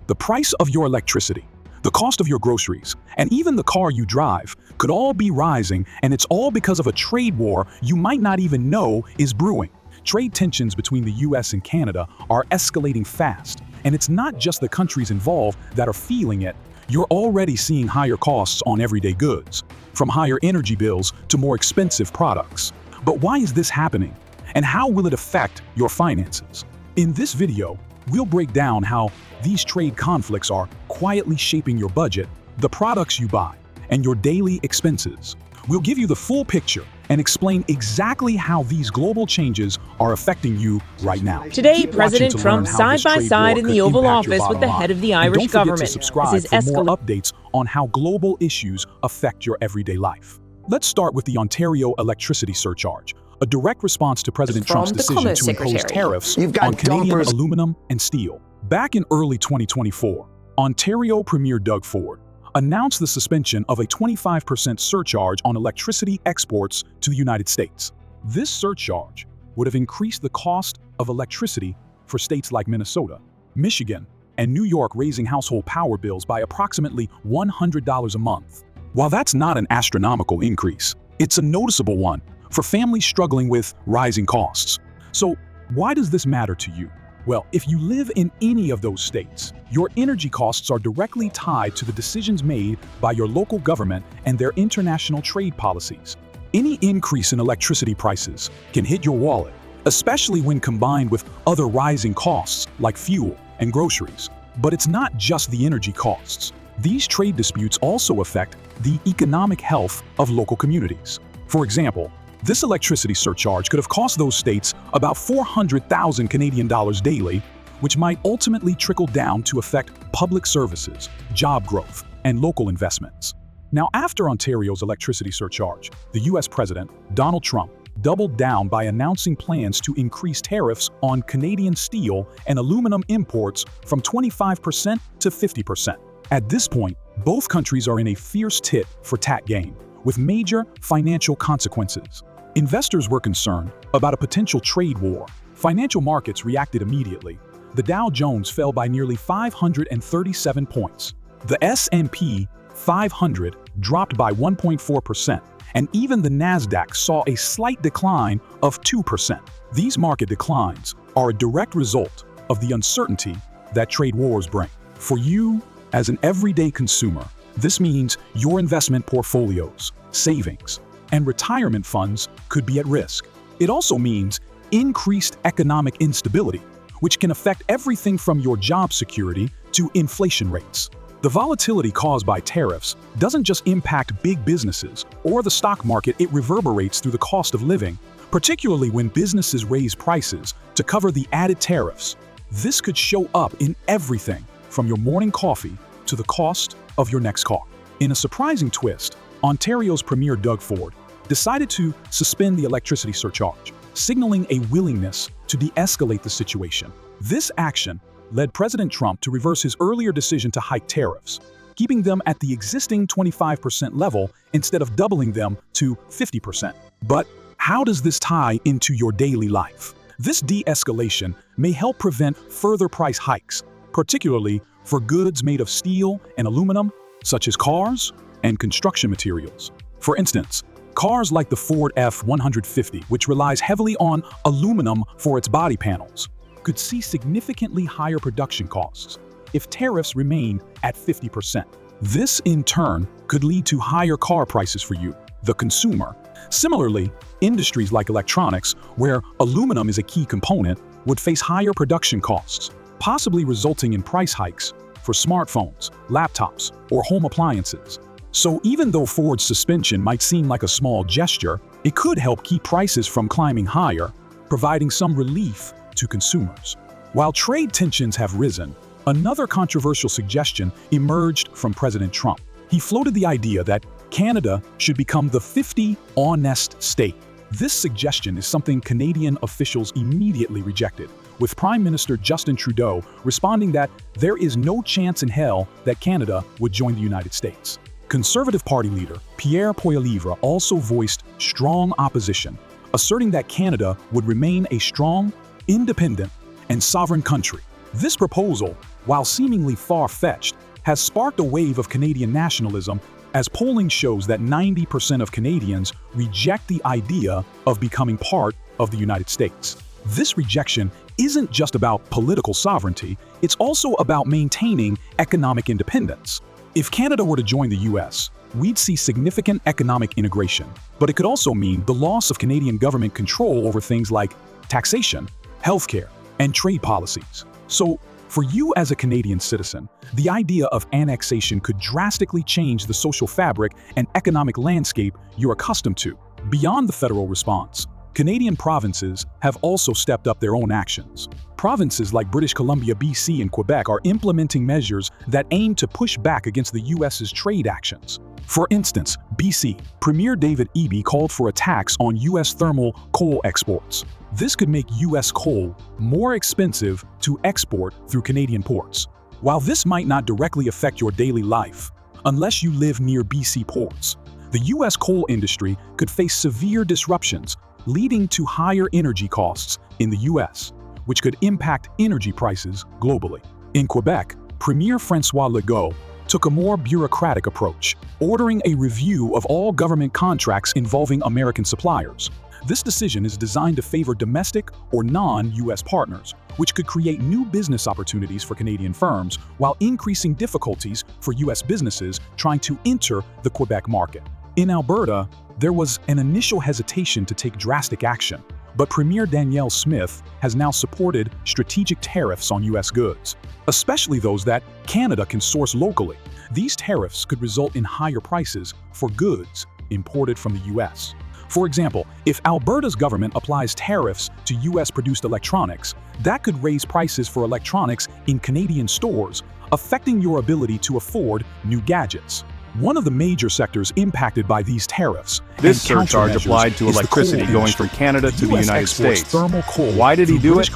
the price of your electricity, the cost of your groceries, and even the car you drive could all be rising, and it's all because of a trade war you might not even know is brewing. Trade tensions between the U.S. and Canada are escalating fast, and it's not just the countries involved that are feeling it. You're already seeing higher costs on everyday goods, from higher energy bills to more expensive products. But why is this happening? And how will it affect your finances? In this video, we'll break down how these trade conflicts are quietly shaping your budget, the products you buy, and your daily expenses. We'll give you the full picture and explain exactly how these global changes are affecting you right now. Today, President Trump side by side in the Oval Office with the head of the Irish government. Don't forget to subscribe for more updates on how global issues affect your everyday life. Let's start with the Ontario electricity surcharge, a direct response to President Trump's decision to impose tariffs on Canadian aluminum and steel. Back in early 2024, Ontario Premier Doug Ford announced the suspension of a 25% surcharge on electricity exports to the United States. This surcharge would have increased the cost of electricity for states like Minnesota, Michigan, and New York, raising household power bills by approximately $100 a month. While that's not an astronomical increase, it's a noticeable one for families struggling with rising costs. So why does this matter to you? Well, if you live in any of those states, your energy costs are directly tied to the decisions made by your local government and their international trade policies. Any increase in electricity prices can hit your wallet, especially when combined with other rising costs like fuel and groceries. But it's not just the energy costs. These trade disputes also affect the economic health of local communities. For example, this electricity surcharge could have cost those states about 400,000 Canadian dollars daily, which might ultimately trickle down to affect public services, job growth, and local investments. Now, after Ontario's electricity surcharge, the U.S. President, Donald Trump, doubled down by announcing plans to increase tariffs on Canadian steel and aluminum imports from 25% to 50%. At this point, both countries are in a fierce tit for tat game, with major financial consequences. Investors were concerned about a potential trade war. Financial markets reacted immediately. The Dow Jones fell by nearly 537 points. The S&P 500 dropped by 1.4%, and even the Nasdaq saw a slight decline of 2%. These market declines are a direct result of the uncertainty that trade wars bring. For you, as an everyday consumer, this means your investment portfolios, savings, and retirement funds could be at risk. It also means increased economic instability, which can affect everything from your job security to inflation rates. The volatility caused by tariffs doesn't just impact big businesses or the stock market, it reverberates through the cost of living, particularly when businesses raise prices to cover the added tariffs. This could show up in everything from your morning coffee to the cost of your next car. In a surprising twist, Ontario's Premier Doug Ford decided to suspend the electricity surcharge, signaling a willingness to de-escalate the situation. This action led President Trump to reverse his earlier decision to hike tariffs, keeping them at the existing 25% level instead of doubling them to 50%. But how does this tie into your daily life? This de-escalation may help prevent further price hikes, particularly for goods made of steel and aluminum, such as cars and construction materials. For instance, cars like the Ford F-150, which relies heavily on aluminum for its body panels, could see significantly higher production costs if tariffs remain at 50%. This, in turn, could lead to higher car prices for you, the consumer. Similarly, industries like electronics, where aluminum is a key component, would face higher production costs, possibly resulting in price hikes for smartphones, laptops, or home appliances. So even though Ford's suspension might seem like a small gesture, it could help keep prices from climbing higher, providing some relief to consumers. While trade tensions have risen, another controversial suggestion emerged from President Trump. He floated the idea that Canada should become the 50 honest state. This suggestion is something Canadian officials immediately rejected, with Prime Minister Justin Trudeau responding that there is no chance in hell that Canada would join the United States. Conservative Party leader Pierre Poilievre also voiced strong opposition, asserting that Canada would remain a strong, independent, and sovereign country. This proposal while seemingly far-fetched, has sparked a wave of Canadian nationalism, as polling shows that 90% of Canadians reject the idea of becoming part of the United States. This rejection isn't just about political sovereignty, it's also about maintaining economic independence. If Canada were to join the US, we'd see significant economic integration, but it could also mean the loss of Canadian government control over things like taxation, healthcare, and trade policies. So, for you as a Canadian citizen, the idea of annexation could drastically change the social fabric and economic landscape you're accustomed to. Beyond the federal response, Canadian provinces have also stepped up their own actions. Provinces like British Columbia, BC, and Quebec are implementing measures that aim to push back against the US's trade actions. For instance, BC Premier David Eby called for a tax on US thermal coal exports. This could make US coal more expensive to export through Canadian ports. While this might not directly affect your daily life, unless you live near BC ports, the US coal industry could face severe disruptions, leading to higher energy costs in the US, which could impact energy prices globally. In Quebec, Premier François Legault took a more bureaucratic approach, ordering a review of all government contracts involving American suppliers. This decision is designed to favor domestic or non-US partners, which could create new business opportunities for Canadian firms while increasing difficulties for US businesses trying to enter the Quebec market. In Alberta, there was an initial hesitation to take drastic action, but Premier Danielle Smith has now supported strategic tariffs on US goods, especially those that Canada can source locally. These tariffs could result in higher prices for goods imported from the US. For example, if Alberta's government applies tariffs to US-produced electronics, that could raise prices for electronics in Canadian stores, affecting your ability to afford new gadgets. One of the major sectors impacted by these tariffs This surcharge applied to electricity going from Canada to the United States. Why did he do it?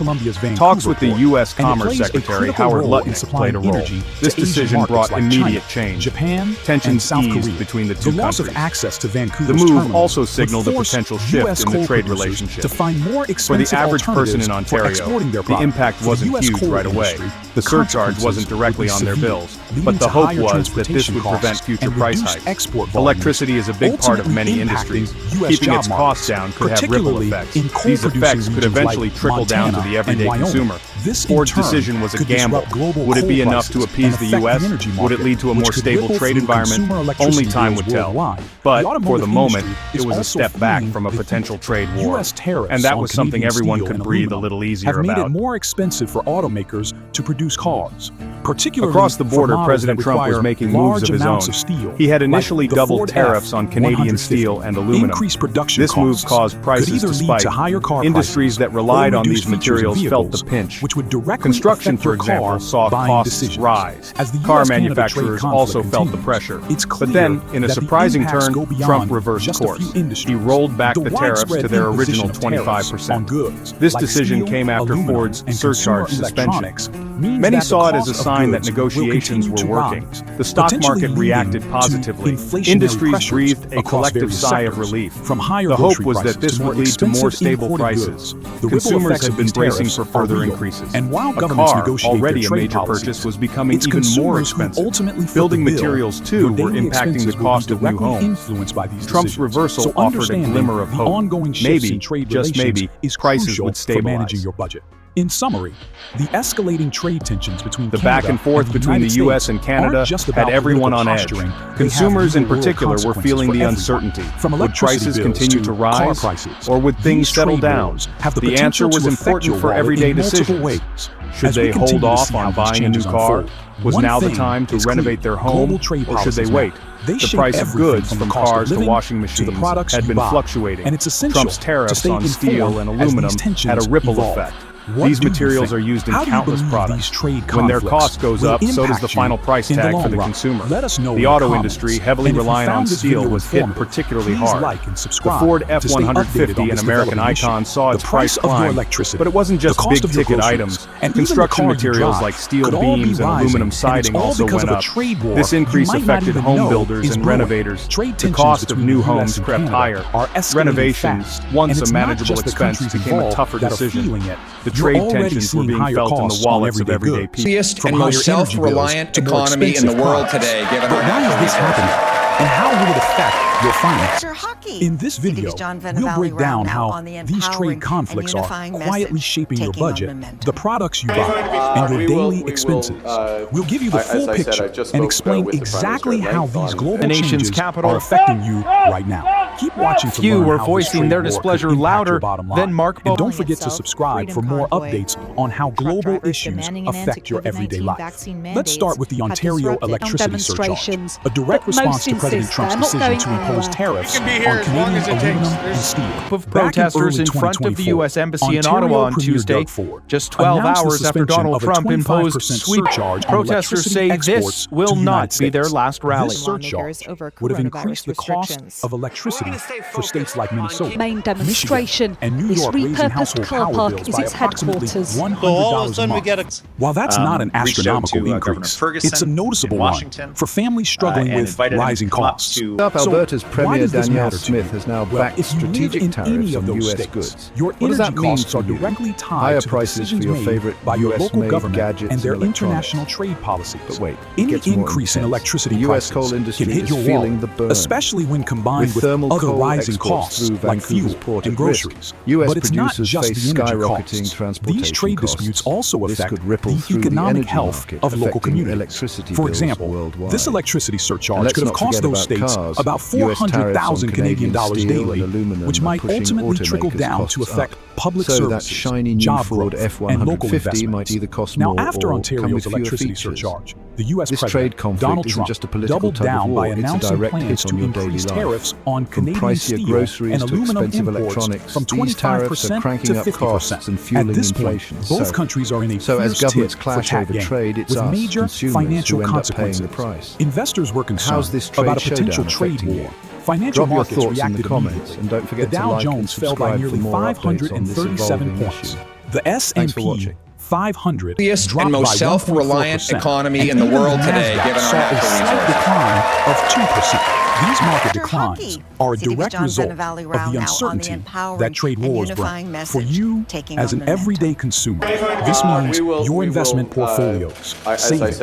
Talks with the U.S. Commerce Secretary Howard Lutnick played a role. This decision brought immediate change. Tensions eased between the two countries. The move also signaled a potential shift in the trade relationship. For the average person in Ontario, the impact wasn't huge right away. The surcharge wasn't directly on their bills, but the hope was that this would prevent future price hikes. Electricity is a big part of many industries. Keeping its costs down could have ripple effects. These effects could eventually trickle down to the everyday consumer. Ford's decision was a gamble. Would it be enough to appease the U.S.? Would it lead to a more stable trade environment? Only time would tell. But for the moment, it was a step back from a potential trade war. And that was something everyone could breathe a little easier about. Have made it more expensive for automakers to produce cars. Particularly across the border, President Trump was making moves of his own. He had initially doubled tariffs on Canadian steel and aluminum. This move caused prices to spike. Industries that relied on these materials felt the pinch. Construction, for example, saw costs rise. Car manufacturers also felt the pressure. But then, in a surprising turn, Trump reversed course. He rolled back the tariffs to their original 25%. This decision came after Ford's surcharge suspension. Many saw it as a sign that negotiations were working. The stock market reacted positively. Industries breathed a collective sigh of relief. The hope was that this would lead to more stable prices. Consumers had been bracing for further increases. A car, already a major purchase, was becoming even more expensive. Building materials, too, were impacting the cost of new homes. Trump's reversal offered a glimmer of hope. Maybe, just maybe, prices would stabilize. In summary, the escalating trade tensions between the back and forth between the U.S. and Canada had everyone on edge. Consumers in particular were feeling the uncertainty. Would prices continue to rise, or would things settle down? The answer was important for everyday decisions. Should they hold off on buying a new car? Was now the time to renovate their home, or should they wait? The price of goods, from cars to washing machines, had been fluctuating. Trump's tariffs on steel and aluminum had a ripple effect. These materials are used in countless products. When their cost goes up, so does the final price tag for the consumer. The auto industry, heavily reliant on steel, was hit particularly hard. The Ford F-150, an American icon, saw its price climb, but it wasn't just big-ticket items. Construction materials like steel beams and aluminum siding also went up. This increase affected home builders and renovators. The cost of new homes crept higher. Renovations, once a manageable expense, became a tougher decision. The the trade tensions were being felt in the wallets of everyday people. Easiest and most self-reliant economy in the world today, given our natural resources. And how will it affect your finances? Hockey. In this video, we'll break down how these trade conflicts are quietly shaping your budget, the products you buy, and your daily expenses. We'll give you the full picture and explain exactly how these global changes are affecting you right now. Keep watching to Few learn were how voicing their displeasure louder than Mark And don't forget to subscribe for more updates on how global issues affect your everyday life. Let's start with the Ontario electricity surcharge, a direct response to President Trump's decision to impose tariffs on Canadian aluminum and steel. Protesters in front of the U.S. Embassy in Ottawa on Tuesday, just 12 hours after Donald Trump imposed sweep. Protesters say this will not be their last rally. This surcharge would have increased the cost of electricity for states like Minnesota, main demonstration. and New York, raising household power bills by approximately $100 a month. While that's not an astronomical increase, it's a noticeable one for families struggling with rising costs. Alberta's Premier Danielle Smith has now backed strategic tariffs on U.S. goods. Your What does that energy mean costs for are you? directly tied Higher to the prices for decisions your made favorite by your local US-made government gadgets and their and electronics. international trade policies. But wait, it Any gets more increase in intense. electricity The US prices coal industry can hit is your feeling wallet, the burn. especially when combined with thermal other coal rising exports costs through like Vancouver's fuel port and at risk, groceries. US But it's not producers just face the energy skyrocketing costs. transportation These trade costs. disputes also This affect could ripple the through the economic energy health market, of local affecting communities. electricity For bills example, worldwide. this electricity And surcharge let's could have not cost forget those about states cars. about US tariffs on $400,000 Canadian dollars steel daily, and aluminum which are might pushing ultimately trickle automakers' down to costs affect up. public So services, that shiny new job Ford growth, and local F-150 investments. might either cost Now, more after or Ontario's come with fewer electricity features. surcharge, the U.S. This President trade conflict Donald isn't Trump just a political doubled tug of down war, by it's a announcing direct plans hit to on your daily increase life. tariffs on From Canadian pricier steel groceries and to aluminum expensive imports electronics, from these tariffs are 25% cranking to up costs 50%. and fueling At this point, inflation. both countries are in a So as fierce governments tit for clash tat over game, trade, it's with us, major consumers, financial who end up paying consequences. the price. Investors were How's concerned this trade about a potential showdown trade affecting war. you? Financial Drop your markets thoughts in reacted the comments, immediately. and don't forget The to Dow like and Jones fell by subscribe nearly for more updates on this 537 evolving points. issue. The Thanks for S&P watching. 500 Easiest dropped and most by self-reliant 1.4%, economy and in the even world the today, Nasdaq given our saw a natural slight resources. decline of 2%. These market After declines hockey, are a CTV's direct John result Valley of Rao the now on the uncertainty empowering that trade and wars unifying bring. message For you, taking as on an momentum. everyday consumer, this means your investment portfolios, savings,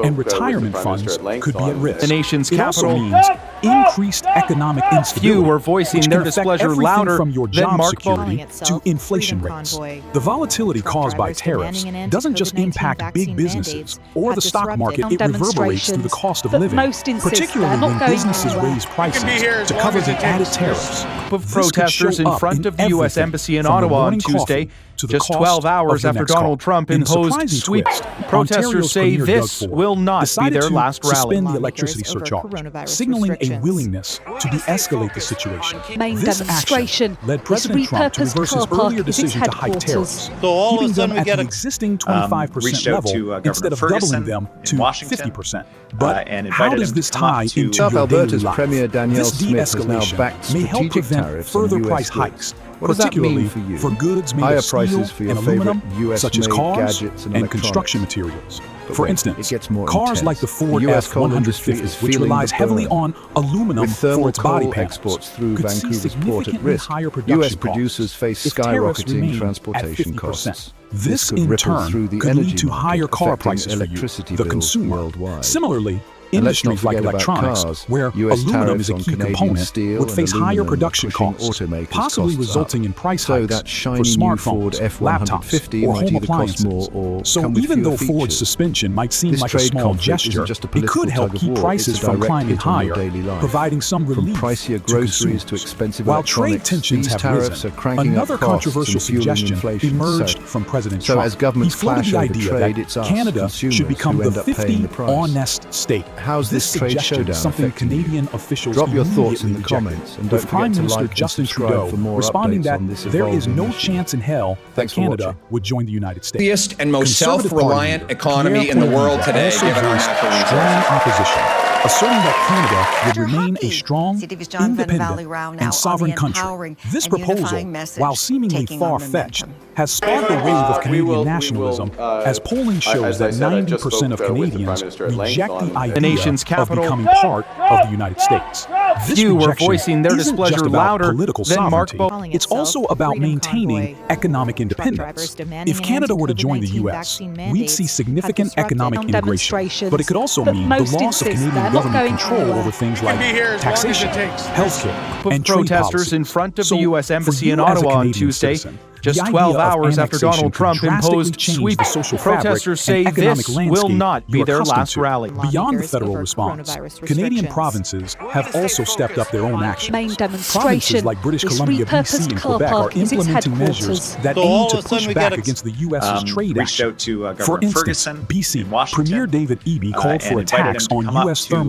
and retirement funds could be at risk. The nation's It also capital. means increased economic instability, Few were voicing which their can affect displeasure everything louder from your than job Mark security itself to inflation Freedom rates. Convoy. The volatility Truck caused by drivers tariffs demanding an doesn't just anti-COVID-19 impact big vaccine businesses mandates or the have stock disrupted market, it reverberates through the cost of but living, most insist particularly they're not when going businesses anywhere. raise prices to cover the added tariffs. Of This could protesters show in up front of the U.S. everything Embassy in from the Ottawa on morning Tuesday, coffee to the just cost 12 hours of the after next Donald car. Trump In a imposed surprising sweep. twist, Protesters Ontario's say Premier this Doug Ford will not be decided their to last rally. suspend the Lawmakers electricity over surcharge, coronavirus signaling a restrictions. willingness to de-escalate the situation. Main This demonstration. action led This President Trump to repurposed reverse his car park earlier is its decision to hike headquarters. tariffs, So all of a keeping sudden them we at get the a- existing 25% reached out level to Governor instead of Ferguson doubling them in to Washington, 50%. But and how invited does him this to come up tie to into South your daily Alberta's life? Premier Danielle This Smith has now de-escalation backed may help strategic prevent tariffs on further US price goods. hikes, What does that particularly mean for you? for goods made Higher of steel prices for your and aluminum, favorite US such as made cars gadgets and and construction electronics. materials. But For wait, instance, it gets more cars intense. like the Ford The US coal industry is F-150, which feeling relies the heavily burn. on aluminum With thermal for its body coal panels, exports through could see Vancouver's port at significantly risk, higher production US producers costs face if tariffs skyrocketing remain at transportation 50%. costs. This could in ripple turn through the could energy lead to market, higher car affecting prices for you, electricity the bills consumer. worldwide. Similarly, And let's not industries like forget about electronics, cars. where US aluminum is a tariffs on key Canadian component, steel would and face higher aluminum are production pushing costs, automakers' possibly costs resulting up. in price So hikes that for shiny new smartphones, Ford laptops, F-150 or might home either cost more appliances. or So come with even though fewer Ford's features. suspension might seem This like a trade small conflict gesture, isn't just a it political could help tug of keep war, prices it's a from direct climbing hit on your higher, daily life. providing some From relief pricier to groceries consumers. to expensive While trade electronics, tensions these have tariffs risen, are cranking another up costs controversial and fueling suggestion inflation. emerged from President So Trump. as governments He floated clash the over idea trade, that it's us, Canada consumers, should become who the end up paying 50 the price. honest state. How's this trade suggestion showdown something affecting you? Canadian officials Drop your thoughts in immediately the rejected, comments, and don't with forget Prime to Minister like and Justin subscribe Trudeau for more responding updates that on this there is no evolving issue. chance in hell that Thanks for Canada watching. would join the United States. Easiest and most Conservative self-reliant Party leader economy Pierre in the Poilievre world today, also given our voiced natural resources. strong opposition asserting that Canada would remain a strong, independent, and sovereign country. This proposal, while seemingly far-fetched, has sparked a wave of Canadian nationalism, as polling shows that 90% of Canadians reject the idea of becoming part of the United States. This Few were rejection voicing their isn't displeasure just about louder political than Mark sovereignty. It's also about maintaining economic independence. If Canada were to join the U.S., we'd see significant economic integration, but it could also mean the loss of Canadian government control over things like taxation, healthcare, and trade protesters policy. in front of So, the U.S. Embassy for in you as a Ottawa on Canadian Tuesday, citizen, just the 12 idea of hours after annexation Donald Trump could drastically imposed change sweep, the social fabric protesters say and economic this landscape will not be you're their accustomed last to. rally. Beyond the federal response, Canadian provinces have also stepped up their own action. Main Provinces demonstration like British is Columbia, BC, repurposed and car Quebec are park is its implementing measures headquarters. that So aim all to of a sudden push we back get against the U.S.'s trade reached action. out to For Governor instance, Ferguson BC in Washington, Premier David Eby called for and invited him attacks to on come up U.S. to thermal